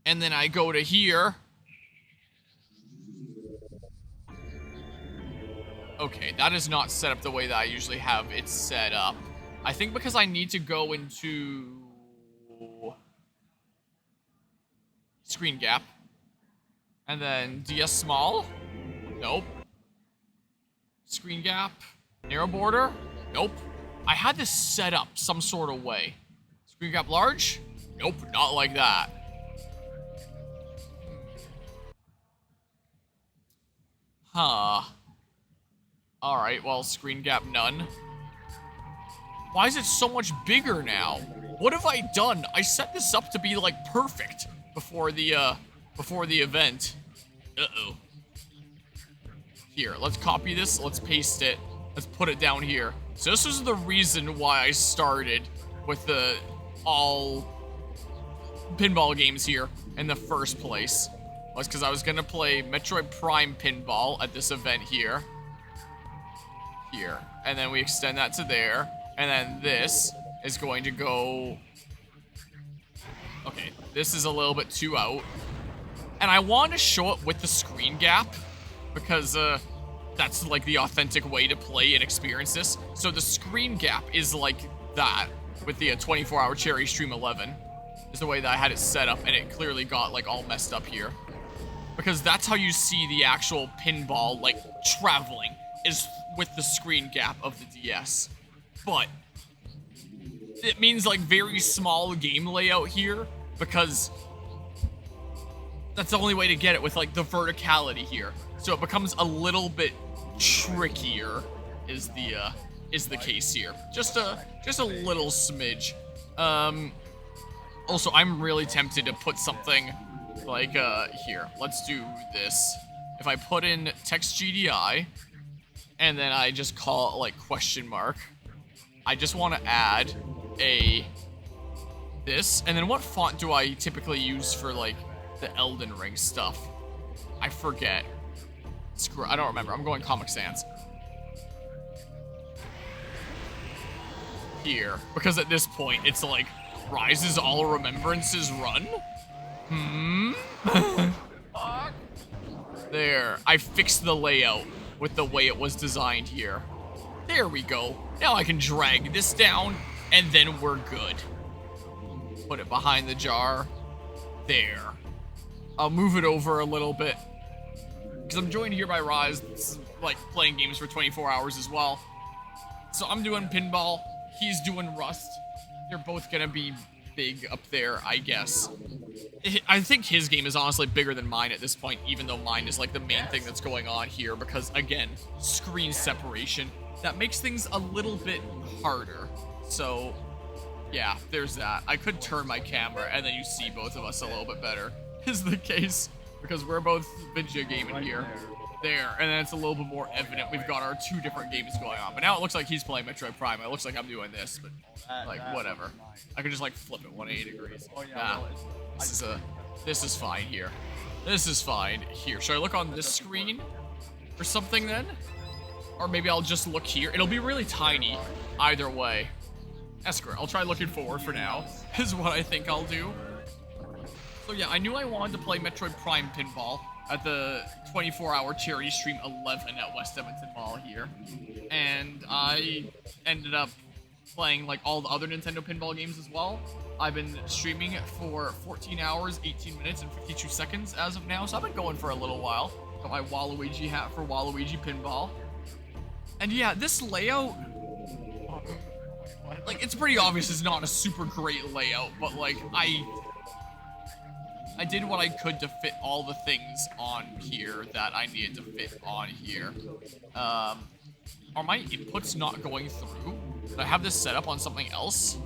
And then I go to here. Okay, that is not set up the way that I usually have it set up. I think because I need to go into screen gap. And then DS small? Nope. Screen gap? Narrow border? Nope. I had this set up some sort of way. Screen gap large? Nope, not like that. Huh. Alright, well, screen gap none. Why is it so much bigger now? What have I done? I set this up to be, like, perfect before the event. Uh-oh. Here, let's copy this, let's paste it, let's put it down here. So this is the reason why I started with the all pinball games here in the first place. Was because I was gonna play Metroid Prime Pinball at this event here. Here. And then we extend that to there. And then this is going to go... Okay, this is a little bit too out. And I want to show it with the screen gap, because that's like the authentic way to play and experience this. So the screen gap is like that, with the 24-hour Cherry Stream 11, is the way that I had it set up, and it clearly got like all messed up here. Because that's how you see the actual pinball like traveling, is with the screen gap of the DS. But it means like very small game layout here, because that's the only way to get it with like the verticality here. So it becomes a little bit trickier is the case here. Just a little smidge. Also, I'm really tempted to put something like here. Let's do this. If I put in text GDI and then I just call it like question mark, I just want to add a this, and then what font do I typically use for like the Elden Ring stuff? I forget. Screw, I don't remember. I'm going Comic Sans. Here, because at this point it's like Rises All Remembrances Run. There, I fixed the layout with the way it was designed here. There we go. Now I can drag this down, and then we're good. Put it behind the jar. There. I'll move it over a little bit, because I'm joined here by Rise, like playing games for 24 hours as well. So I'm doing pinball, he's doing Rust. They're both gonna be big up there, I guess. I think his game is honestly bigger than mine at this point, even though mine is like the main thing that's going on here, because again, screen separation. That makes things a little bit harder. So yeah, there's that. I could turn my camera and then you see both of us a little bit better, is the case, because we're both video gaming here. There, and then it's a little bit more evident we've got our two different games going on. But now it looks like he's playing Metroid Prime. It looks like I'm doing this, but like whatever. I can just like flip it 180 degrees. Nah, this is fine here. This is fine here. Should I look on this screen or something then? Or maybe I'll just look here. It'll be really tiny either way. Escrow. I'll try looking forward for now, is what I think I'll do. So yeah, I knew I wanted to play Metroid Prime Pinball at the 24-hour Charity Stream 11 at West Edmonton Mall here. And I ended up playing like all the other Nintendo pinball games as well. I've been streaming for 14 hours, 18 minutes, and 52 seconds as of now, so I've been going for a little while. Got my Waluigi hat for Waluigi Pinball. And yeah, this layout, like, it's pretty obvious it's not a super great layout, but like, I did what I could to fit all the things on here that I needed to fit on here. Are my inputs not going through? Did I have this set up on something else?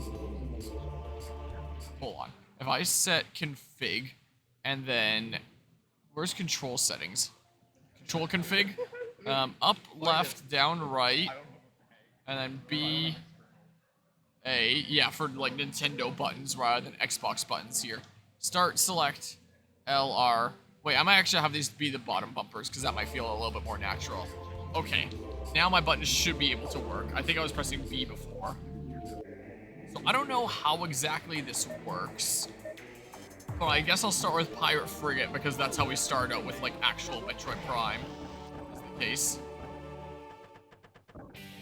Hold on. If I set config, and then, where's control settings? Control config? Up, left, down, right, and then B, A, yeah, for like Nintendo buttons rather than Xbox buttons here. Start, select, LR. Wait, I might actually have these be the bottom bumpers, because that might feel a little bit more natural. Okay, now my buttons should be able to work. I think I was pressing B before. So I don't know how exactly this works. Well, I guess I'll start with Pirate Frigate because that's how we start out with, like, actual Metroid Prime. Is the case.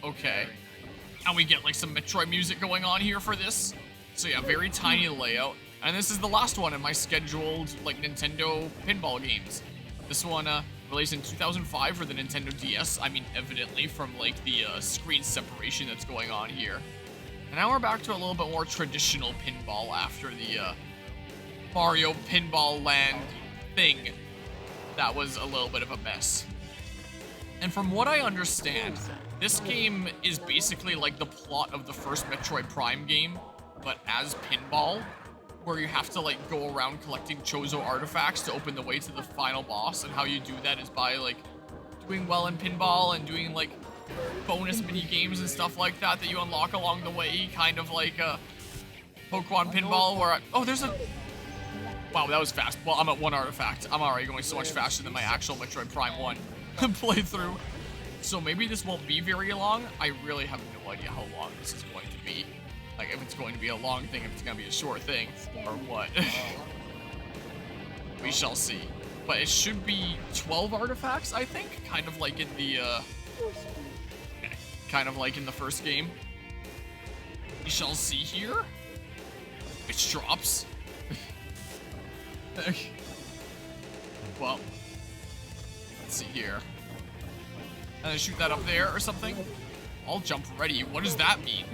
Okay. And we get, like, some Metroid music going on here for this. So yeah, very tiny layout. And this is the last one in my scheduled, like, Nintendo pinball games. This one, released in 2005 for the Nintendo DS. I mean, evidently from, like, the, screen separation that's going on here. And now we're back to a little bit more traditional pinball after the, Mario Pinball Land thing. That was a little bit of a mess. And from what I understand, this game is basically like the plot of the first Metroid Prime game, but as pinball, where you have to like go around collecting Chozo artifacts to open the way to the final boss, and how you do that is by like doing well in pinball and doing like bonus mini games and stuff like that that you unlock along the way, kind of like Pokemon Pinball where oh, there's a... Wow, that was fast. Well, I'm at 1 artifact. I'm already going so much faster than my actual Metroid Prime 1 playthrough. So maybe this won't be very long. I really have no idea how long this is going to be. Like, if it's going to be a long thing, if it's going to be a short thing, or what. We shall see. But it should be 12 artifacts, I think. Kind of like in the, first game. We shall see here. Which drops. Well, let's see here. And shoot that up there or something. I'll jump ready. What does that mean?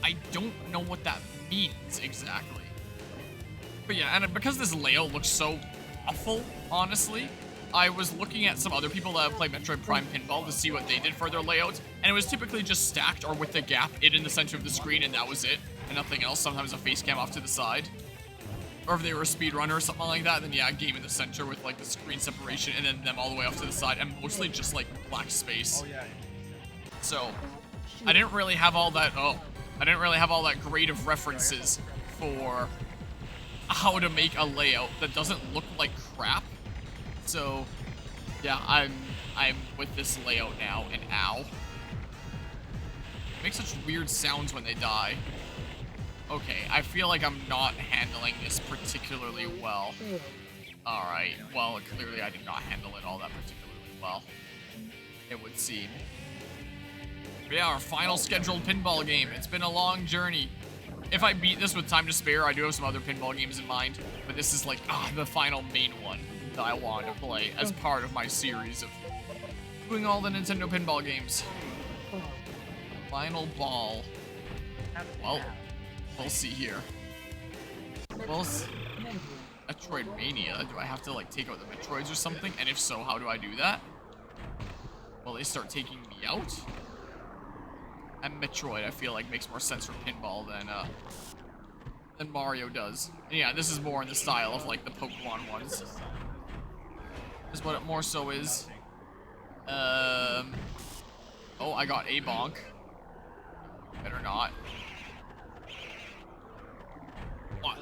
I don't know what that means exactly. But yeah, and because this layout looks so awful, honestly, I was looking at some other people that have played Metroid Prime Pinball to see what they did for their layouts, and it was typically just stacked or with the gap in the center of the screen, and that was it, and nothing else. Sometimes a face cam off to the side. Or if they were a speedrunner or something like that, then yeah, game in the center with like the screen separation and then them all the way off to the side, and mostly just like black space. So, I didn't really have all that, I didn't really have all that great of references for how to make a layout that doesn't look like crap. So, yeah, I'm with this layout now, and ow. They make such weird sounds when they die. Okay, I feel like I'm not handling this particularly well. Alright, well, clearly I did not handle it all that particularly well, it would seem. But yeah, our final scheduled pinball game. It's been a long journey. If I beat this with time to spare, I do have some other pinball games in mind, but this is like, the final main one that I want to play as part of my series of doing all the Nintendo pinball games. Final ball. Well, we'll see here. Well, Metroid Mania. Do I have to like take out the Metroids or something? And if so, how do I do that? Will they start taking me out? And Metroid, I feel like makes more sense for pinball than Mario does. And yeah, this is more in the style of like the Pokemon ones. Is what it more so is. Oh, I got a bonk. Better not.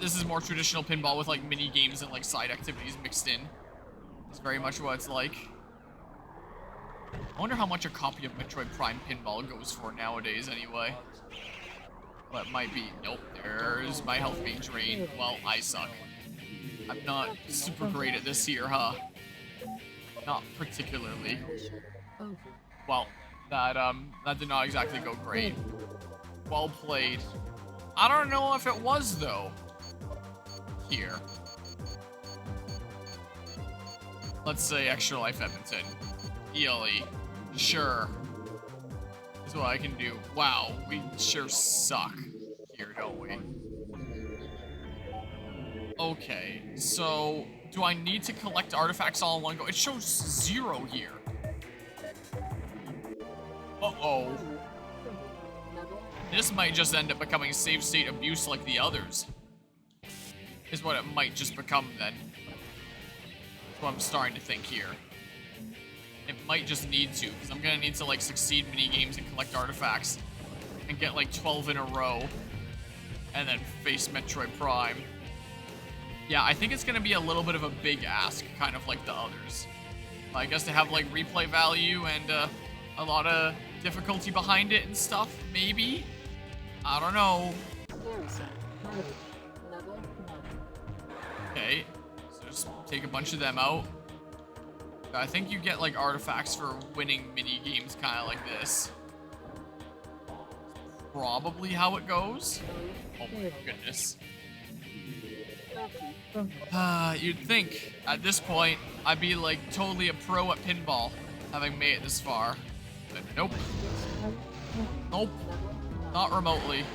This is more traditional pinball with like mini games and like side activities mixed in. It's very much what it's like. I wonder how much a copy of Metroid Prime Pinball goes for nowadays anyway. Well, it might be. Nope, there's my health being drained. Well, I suck. I'm not super great at this here, huh? Not particularly. Well, that did not exactly go great. Well played. I don't know if it was, though. Here. Let's say Extra Life Edmonton. ELE. Sure. That's what I can do. Wow, we sure suck here, don't we? Okay, so do I need to collect artifacts all in one go? It shows 0 here. Uh-oh. This might just end up becoming save state abuse like the others. Is what it might just become then. That's what I'm starting to think here. It might just need to, because I'm gonna need to like succeed mini games and collect artifacts and get like 12 in a row and then face Metroid Prime. Yeah, I think it's gonna be a little bit of a big ask, kind of like the others. I guess to have like replay value and a lot of difficulty behind it and stuff, maybe? I don't know. Okay, so just take a bunch of them out. I think you get like artifacts for winning mini games, kind of like this. Probably how it goes. Oh my goodness. You'd think at this point I'd be like totally a pro at pinball, having made it this far, but nope. Nope, not remotely.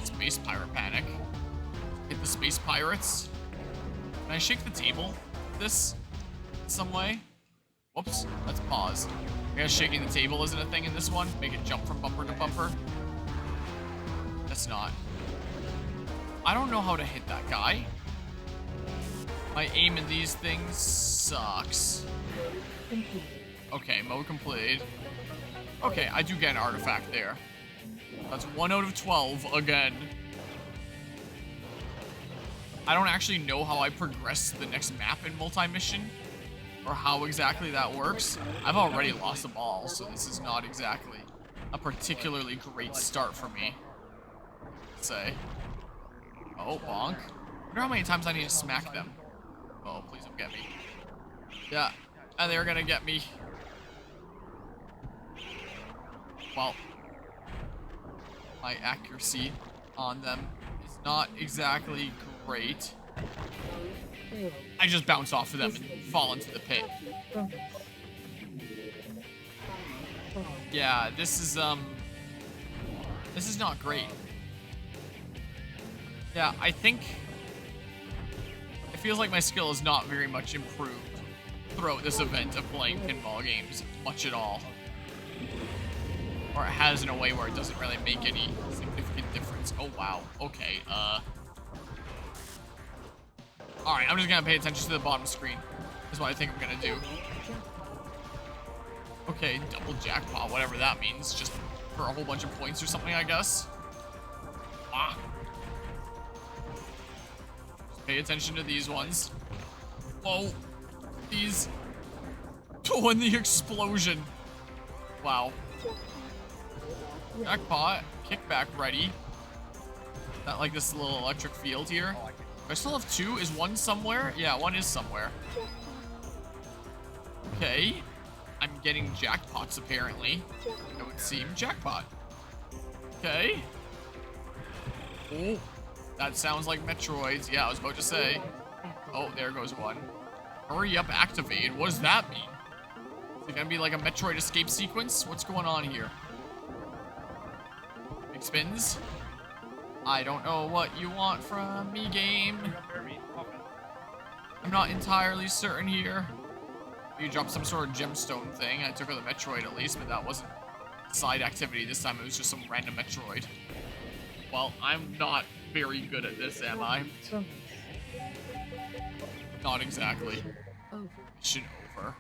Space pirate panic. Hit the space pirates. Can I shake the table with this in some way? Whoops, let's pause. I guess shaking the table isn't a thing in this one. Make it jump from bumper to bumper. That's not. I don't know how to hit that guy. My aim in these things sucks. Okay, mode completed. Okay, I do get an artifact there. That's 1 out of 12 again. I don't actually know how I progress to the next map in multi-mission, or how exactly that works. I've already lost a ball, so this is not exactly a particularly great start for me, let's say. Oh, bonk. I wonder how many times I need to smack them. Oh, please don't get me. Yeah, and they're gonna get me. Well, my accuracy on them is not exactly great. I just bounce off of them and fall into the pit. Yeah, this is not great. Yeah, I think it feels like my skill is not very much improved throughout this event of playing pinball games, much at all. Or it has in a way where it doesn't really make any significant difference. Oh wow, okay, alright, I'm just gonna pay attention to the bottom screen. Is what I think I'm gonna do. Okay, double jackpot, whatever that means. Just for a whole bunch of points or something, I guess. Ah. Just pay attention to these ones. Whoa. These. Oh, and the explosion. Wow. Jackpot. Kickback ready. Not like this little electric field here. I still have 2. Is 1 somewhere? Yeah, 1 is somewhere. Okay. I'm getting jackpots, apparently. It would seem. Jackpot. Okay. Oh, that sounds like Metroids. Yeah, I was about to say. Oh, there goes 1. Hurry up, activate. What does that mean? Is it gonna be like a Metroid escape sequence? What's going on here? Big spins. I don't know what you want from me, game. I'm not entirely certain here. You dropped some sort of gemstone thing. I took out the Metroid at least, but that wasn't side activity. This time it was just some random Metroid. Well, I'm not very good at this, am I? Not exactly. Mission over.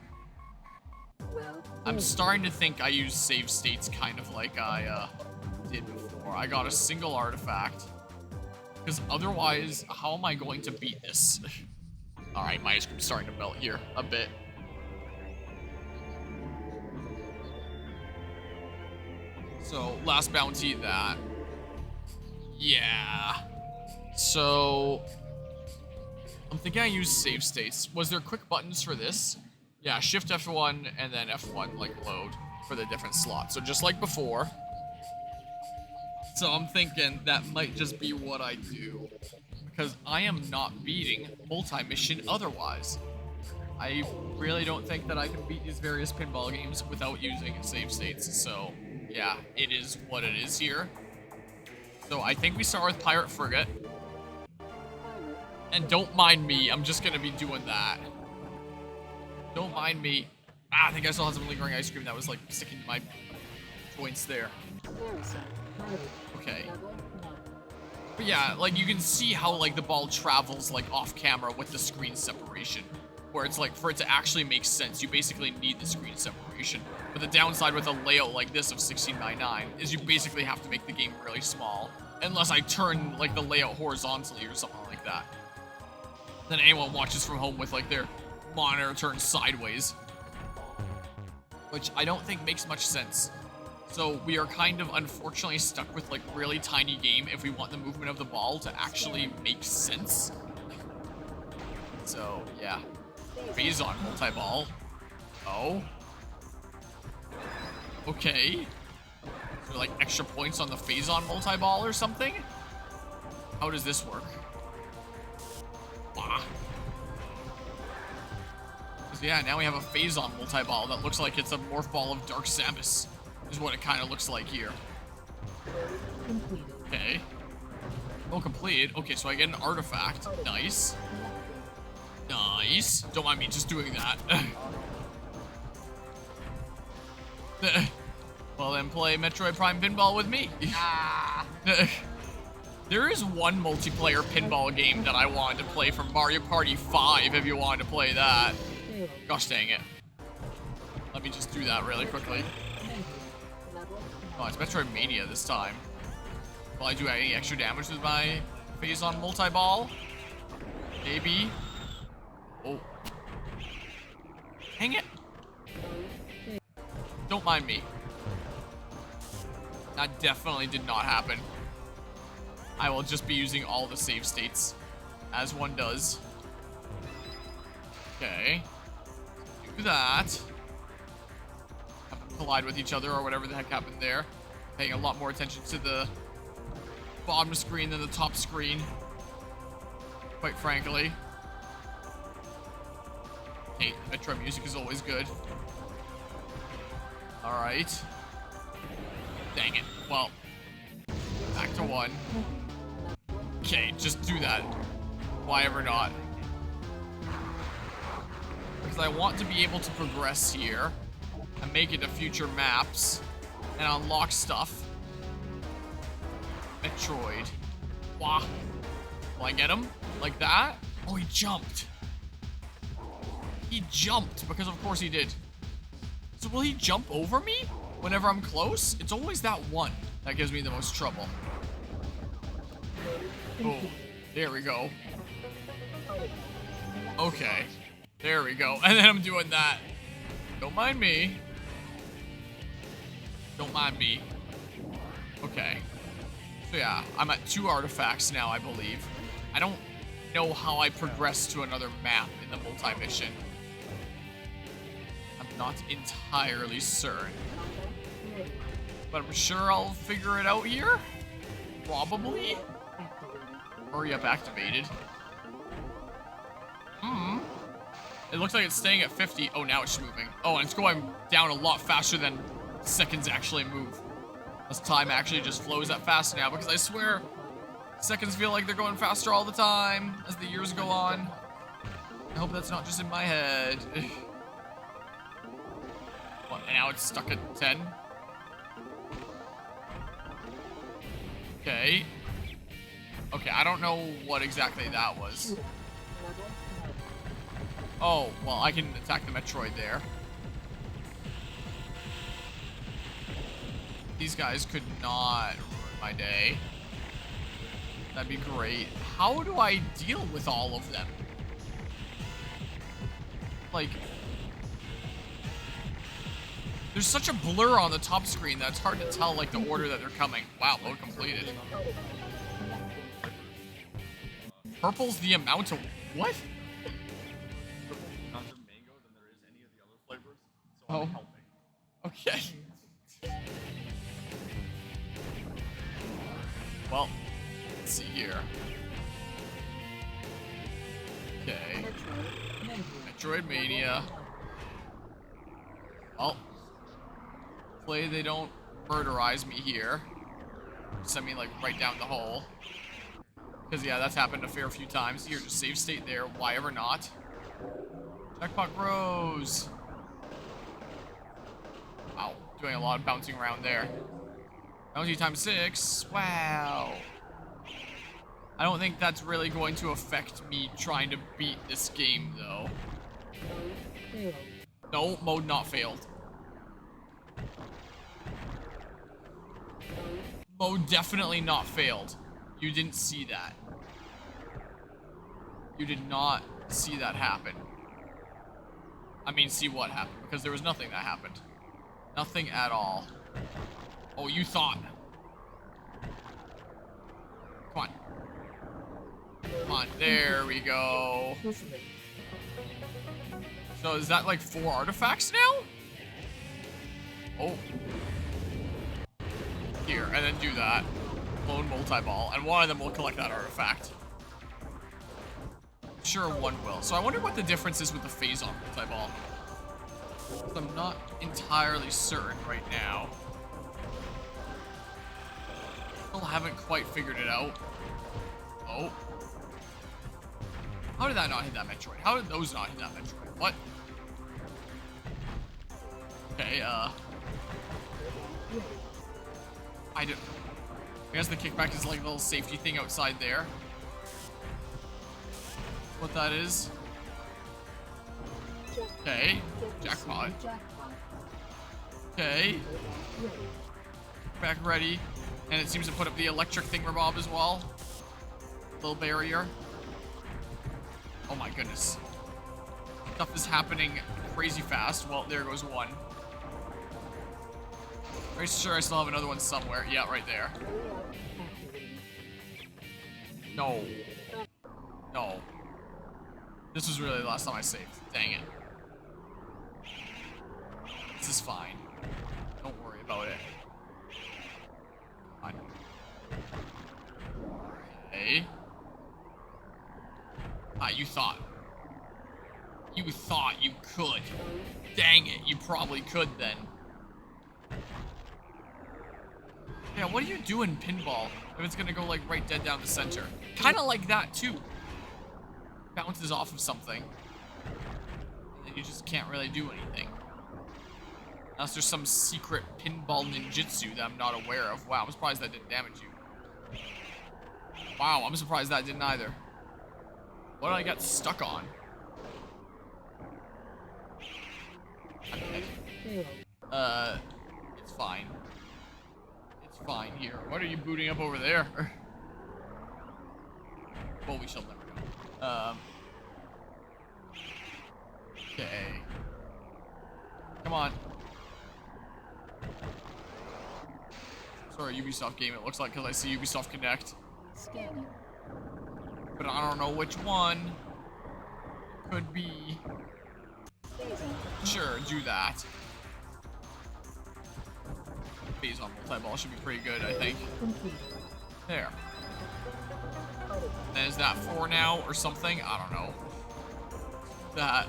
I'm starting to think I use save states kind of like I did before. I got a single artifact. Because otherwise, how am I going to beat this? Alright, my ice cream's starting to melt here a bit. So, last bounty, that. Yeah. So, I'm thinking I use save states. Was there quick buttons for this? Yeah, shift F1 and then F1, like, load for the different slots. So just like before. So I'm thinking that might just be what I do. Because I am not beating multi-mission otherwise. I really don't think that I can beat these various pinball games without using save states. So, yeah, it is what it is here. So I think we start with Pirate Frigate. And don't mind me, I'm just gonna be doing that. Don't mind me. Ah, I think I still have some lingering ice cream that was like sticking to my joints there. Okay. But yeah, like you can see how like the ball travels like off camera with the screen separation. Where it's like, for it to actually make sense, you basically need the screen separation. But the downside with a layout like this of 16:9 is you basically have to make the game really small. Unless I turn like the layout horizontally or something like that. Then anyone watches from home with like their monitor turned sideways. Which I don't think makes much sense. So we are kind of unfortunately stuck with like really tiny game if we want the movement of the ball to actually make sense. So, yeah. Phase on multi-ball. Oh. Okay. Is there like extra points on the phase on multi-ball or something? How does this work? Ah. Yeah, now we have a phase on multi-ball that looks like it's a morph ball of Dark Samus. Is what it kind of looks like here. Okay. Oh, completed. Okay, so I get an artifact. Nice. Nice. Don't mind me just doing that. Well, then play Metroid Prime Pinball with me. There is one multiplayer pinball game that I wanted to play from Mario Party 5 if you wanted to play that. Gosh dang it. Let me just do that really quickly. Oh, it's Metroid Mania this time. Will I do any extra damage with my phase on multi-ball? Maybe. Oh. Hang it. Don't mind me. That definitely did not happen. I will just be using all the save states, as one does. Okay. Do that. Have them collide with each other or whatever the heck happened there. Paying a lot more attention to the bottom screen than the top screen. Quite frankly. Hey, Metro music is always good. Alright. Dang it. Well, back to one. Okay, just do that. Why ever not? Because I want to be able to progress here and make it to future maps and unlock stuff. Metroid. Wah. Will I get him? Like that? Oh, he jumped. He jumped, because of course he did. So will he jump over me whenever I'm close? It's always that one that gives me the most trouble. Oh, there we go. Okay, there we go. And then I'm doing that. Don't mind me. Don't mind me. Okay. So yeah, I'm at 2 artifacts now, I believe. I don't know how I progress to another map in the multi-mission. I'm not entirely certain. But I'm sure I'll figure it out here. Probably. Hurry up activated. It looks like it's staying at 50. Oh, now it's moving. Oh, and it's going down a lot faster than seconds actually move. As time actually just flows that fast now, because I swear seconds feel like they're going faster all the time as the years go on. I hope that's not just in my head. What, and now it's stuck at 10? Okay. Okay, I don't know what exactly that was. Oh, well, I can attack the Metroid there. These guys could not ruin my day. That'd be great. How do I deal with all of them? Like, there's such a blur on the top screen that it's hard to tell, like, the order that they're coming. Wow, load completed. Purple's the amount of... What? Amount of mango than there is any of the other flavors, so I'm helping. Okay. Well, let's see here. Okay. Metroid Mania. Well, hopefully they don't murderize me here. Send me like right down the hole. Because yeah, that's happened a fair few times. Here, just save state there. Why ever not? Jackpot Rose. Wow, doing a lot of bouncing around there. Bounty times 6. Wow. I don't think that's really going to affect me trying to beat this game, though. No, mode not failed. Mode definitely not failed. You didn't see that. You did not see that happen. I mean, see what happened, because there was nothing that happened. Nothing at all. Oh, you thought. Come on. Come on, there we go. So is that like 4 artifacts now? Oh. Here, and then do that. Lone multi-ball, and one of them will collect that artifact. Sure, one will. So I wonder what the difference is with the phase-on multi-ball. I'm not entirely certain right now. Still haven't quite figured it out. Oh. How did that not hit that Metroid? How did those not hit that Metroid? What? Okay, I guess the kickback is like a little safety thing outside there. What that is. Okay, jackpot. Okay. Back ready. And it seems to put up the electric thingamabob as well. Little barrier. Oh my goodness. Stuff is happening crazy fast. Well, there goes one. Pretty sure I still have another one somewhere. Yeah, right there. No. No. This was really the last time I saved. Dang it. This is fine. Don't worry about it. Fine. Okay. Ah, you thought. You thought you could. Dang it, you probably could then. Yeah, what do you do in pinball if it's gonna go like right dead down the center? Kinda like that too. Bounces off of something. And then you just can't really do anything. Unless there's some secret pinball ninjutsu that I'm not aware of. Wow, I'm surprised that didn't damage you. Wow, I'm surprised that didn't either. What did I get stuck on? Okay. It's fine. It's fine here. What are you booting up over there? Well, we shall never know. Okay. Come on. Sorry, Ubisoft game, it looks like, because I see Ubisoft Connect. Scanning. But I don't know which one. Could be. Sure, do that. Phase on multi-ball should be pretty good, I think. There. And is that 4 now or something? I don't know. That.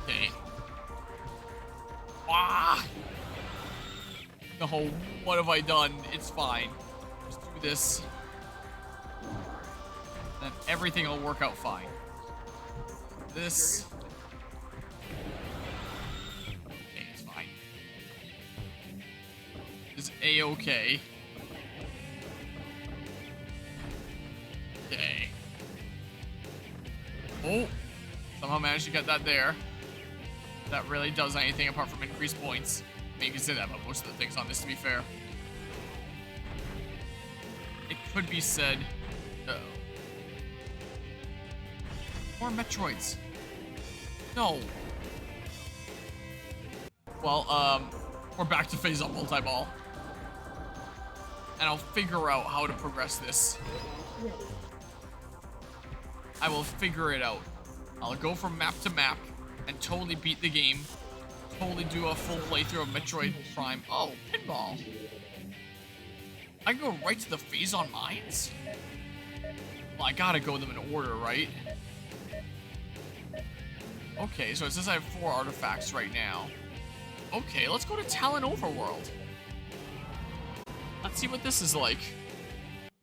Okay. Ah! No, what have I done? It's fine. Just do this. Then everything will work out fine. This. Okay, it's fine. It's A-okay. Okay. Oh! Somehow managed to get that there. That really does anything apart from increase points. I mean, you can say that about most of the things on this, to be fair. It could be said... Uh-oh. More Metroids. No. Well, we're back to phase up multi-ball. And I'll figure out how to progress this. I will figure it out. I'll go from map to map and totally beat the game. Totally do a full playthrough of Metroid Prime. Oh, pinball. I can go right to the phase-on mines? Well, I gotta go them in order, right? Okay, so it says I have 4 artifacts right now. Okay, let's go to Talon Overworld. Let's see what this is like.